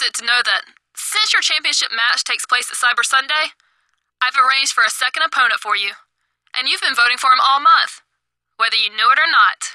interested to know that since your championship match takes place at Cyber Sunday, I've arranged for a second opponent for you, and you've been voting for him all month, whether you knew it or not.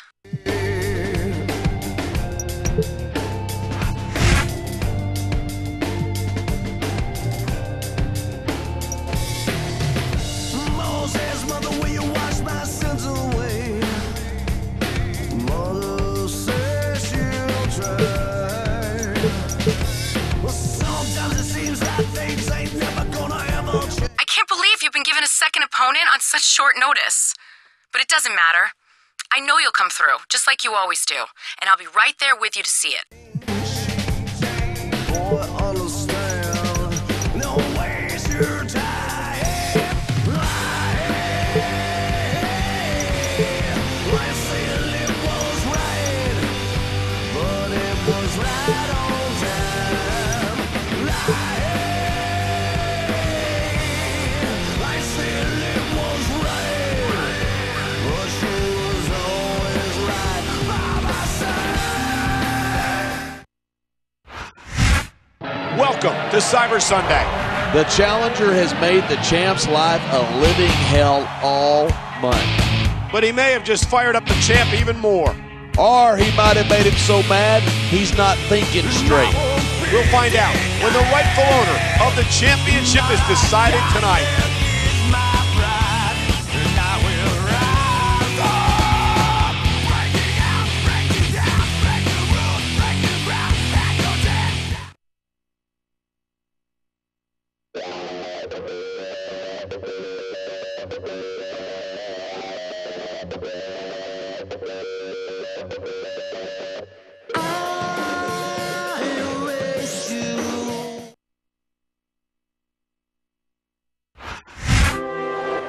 You've been given a second opponent on such short notice. But it doesn't matter. I know you'll come through, just like you always do. And I'll be right there with you to see it. Boy, understand. No waste your time. I said it was right, but it was right on time. Welcome to Cyber Sunday. The challenger has made the champ's life a living hell all month. But he may have just fired up the champ even more. Or he might have made him so mad he's not thinking straight. We'll find out when the rightful owner of the championship is decided tonight.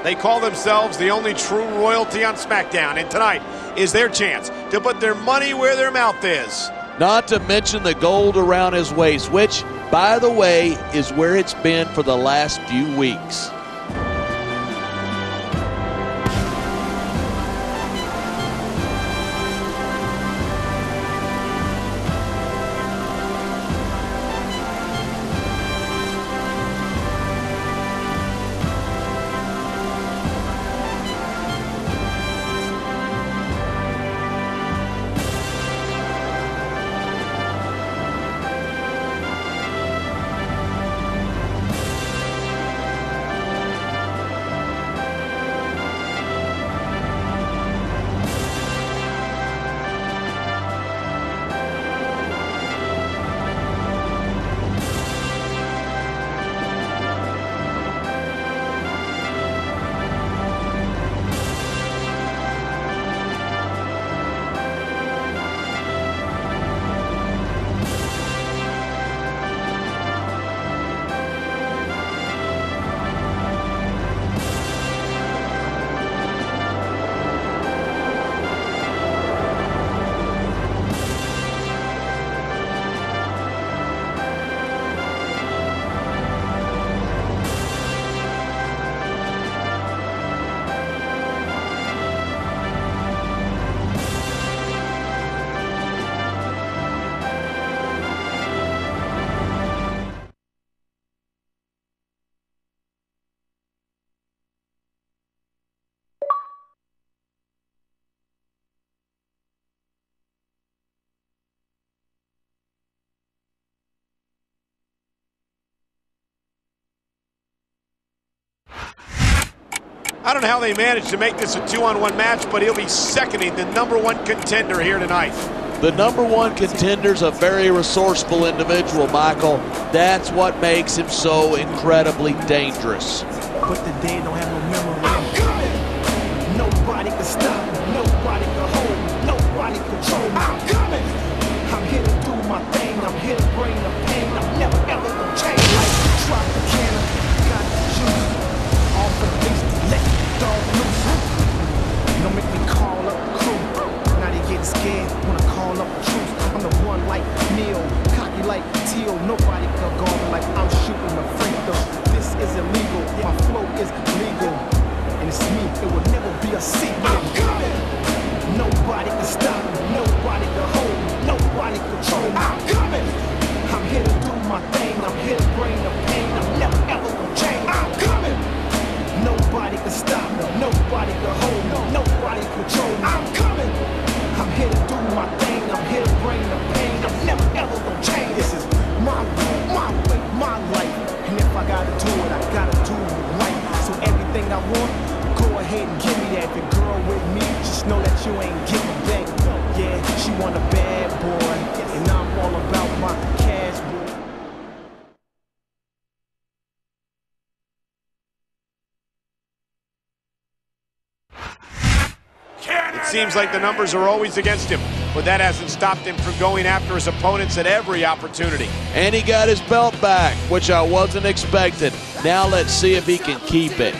They call themselves the only true royalty on Smackdown, and tonight is their chance to put their money where their mouth is. Not to mention the gold around his waist, which, by the way, is where it's been for the last few weeks. I don't know how they managed to make this a 2-on-1 match, but he'll be seconding the #1 contender here tonight. The #1 contender's a very resourceful individual, Michael. That's what makes him so incredibly dangerous. But the dead don't have no memory. I'm coming. Nobody can stop me. Nobody can hold me. Nobody control me. I'm coming. I'm here to do my thing. I'm here to bring the pain. I'm never ever gonna change. Like drop the cannon, got the juice. All for the beast, let the dog loose. Don't make me call up the crew. Now they getting scared when I call up the truth. I'm the one like Neil, cocky like Teal. Nobody can guard me like I'm shooting a free throw. This is illegal. My flow is legal. And it's me. It will never be a secret. I'm coming. Nobody can stop me. Nobody can hold me. Nobody control me. I'm coming. I'm here to do my know that you ain't getting back. Yeah, she want a bad boy, and I'm all about my cash, boy. It seems like the numbers are always against him, but that hasn't stopped him from going after his opponents at every opportunity. And he got his belt back, which I wasn't expecting. Now let's see if he can keep it.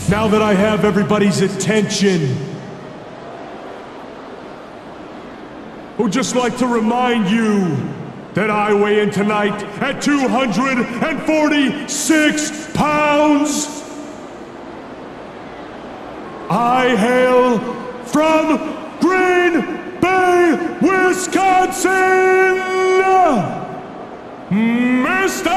Now that I have everybody's attention, I would just like to remind you that I weigh in tonight at 246 pounds. I hail from Green Bay, Wisconsin, Mr.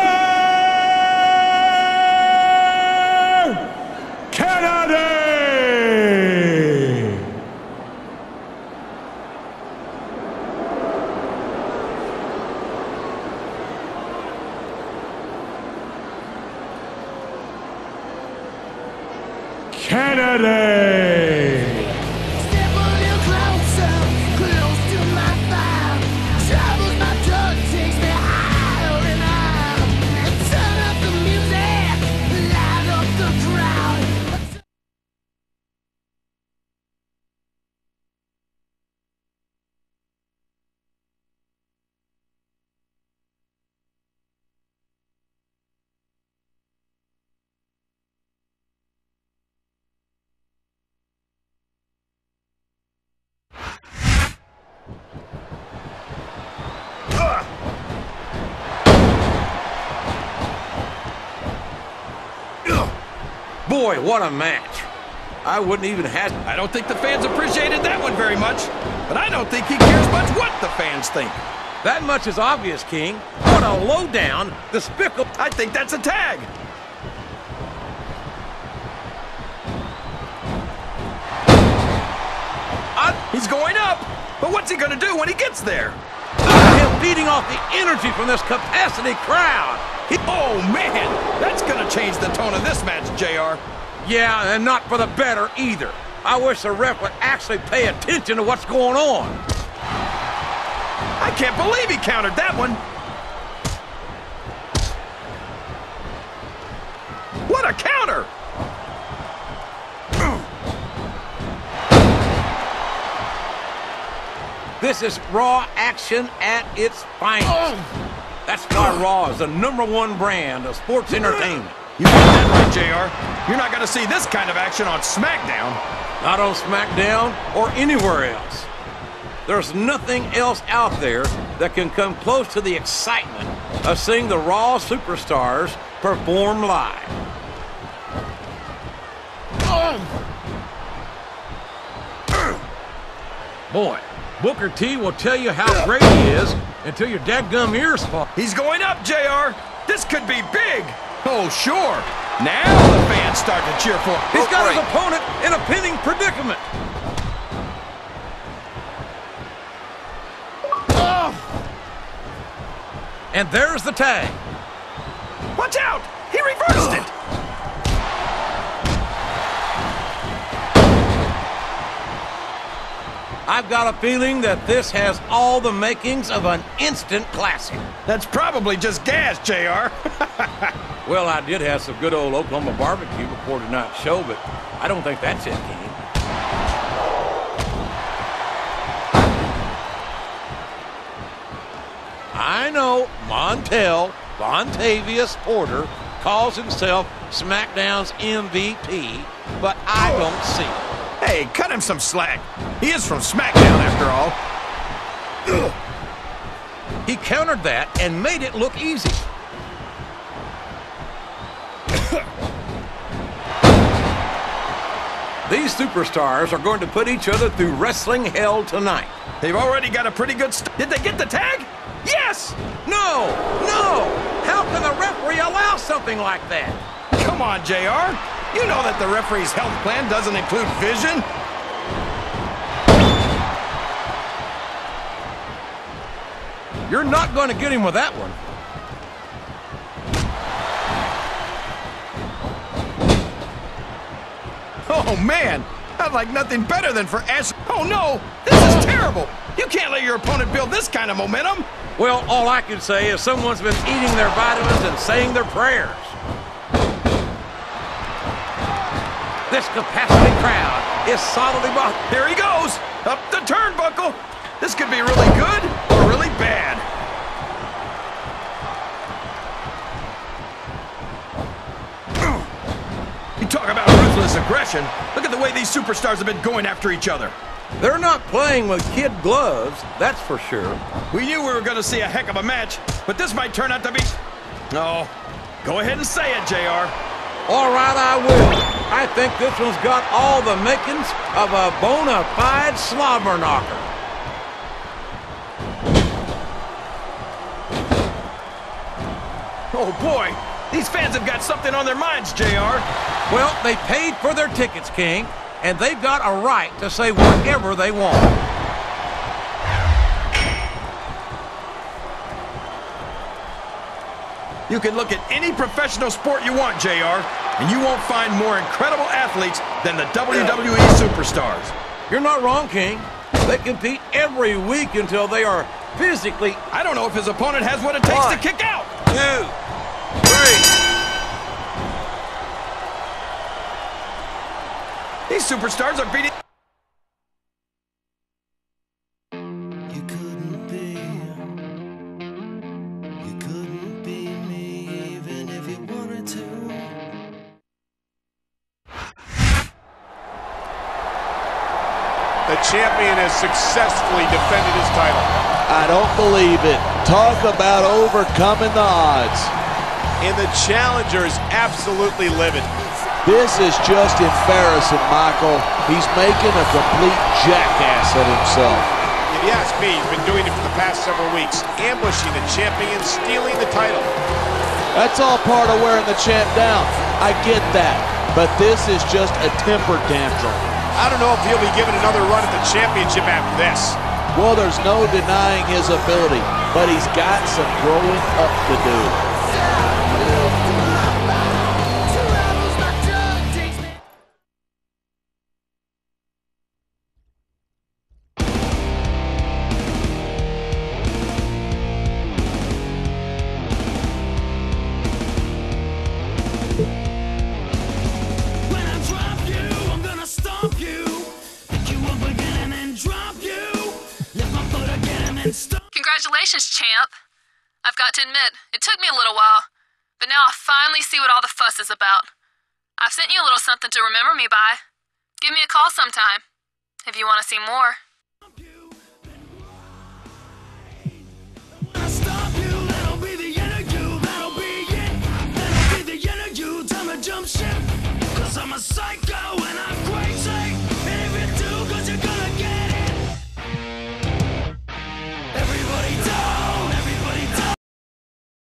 Kennedy! Step a little closer, close to my fire. Troubles my drug takes me higher and higher. Turn up the music, light up the crowd. Boy, what a match. I wouldn't even have... I don't think the fans appreciated that one very much, but I don't think he cares much what the fans think. That much is obvious, King. What a low-down, despicable... I think that's a tag. He's going up, but what's he gonna do when he gets there? Him feeding off the energy from this capacity crowd. Oh, man! That's gonna change the tone of this match, JR. Yeah, and not for the better either. I wish the ref would actually pay attention to what's going on. I can't believe he countered that one. What a counter! This is Raw action at its finest. That's why Raw is the #1 brand of sports entertainment. You got that right, JR. You're not gonna see this kind of action on Smackdown. Not on Smackdown or anywhere else. There's nothing else out there that can come close to the excitement of seeing the Raw superstars perform live. Boy, Booker T will tell you how great he is until your dadgum ears fall. He's going up, JR. This could be big. Oh, sure. Now the fans start to cheer for him. He's got his opponent in a pinning predicament. And there's the tag. Watch out! He reversed it! I've got a feeling that this has all the makings of an instant classic. That's probably just gas, JR. Well, I did have some good old Oklahoma barbecue before tonight's show, but I don't think that's it, King. I know Montel Vontavious Porter calls himself SmackDown's MVP, but I don't see it. Hey, cut him some slack. He is from Smackdown, after all. He countered that and made it look easy. These superstars are going to put each other through wrestling hell tonight. They've already got a pretty good Did they get the tag? Yes! No! No! How can the referee allow something like that? Come on, JR. You know that the referee's health plan doesn't include vision. You're not going to get him with that one. Oh, man. I'd like nothing better than for Ash. Oh, no. This is terrible. You can't let your opponent build this kind of momentum. Well, all I can say is someone's been eating their vitamins and saying their prayers. This capacity crowd is solidly behind. Here he goes. Up the turnbuckle. This could be really good or really bad. You talk about ruthless aggression. Look at the way these superstars have been going after each other. They're not playing with kid gloves, that's for sure. We knew we were going to see a heck of a match, but this might turn out to be... No. Go ahead and say it, JR. All right, I will. I think this one's got all the makings of a bona fide slobber knocker. Oh, boy. These fans have got something on their minds, JR. Well, they paid for their tickets, King, and they've got a right to say whatever they want. You can look at any professional sport you want, JR, and you won't find more incredible athletes than the WWE superstars. You're not wrong, King. They compete every week until they are physically... I don't know if his opponent has what it takes to kick out. 2, 3... These superstars are beating... You couldn't be me even if you wanted to. The champion has successfully defended his title. I don't believe it. Talk about overcoming the odds. And the challenger is absolutely livid. This is just embarrassing, Michael. He's making a complete jackass of himself. If you ask me, he's been doing it for the past several weeks, ambushing the champion, stealing the title. That's all part of wearing the champ down. I get that. But this is just a temper tantrum. I don't know if he'll be given another run at the championship after this. Well, there's no denying his ability, but he's got some growing up to do. Congratulations, champ. I've got to admit, it took me a little while, but now I finally see what all the fuss is about. I've sent you a little something to remember me by. Give me a call sometime, if you want to see more.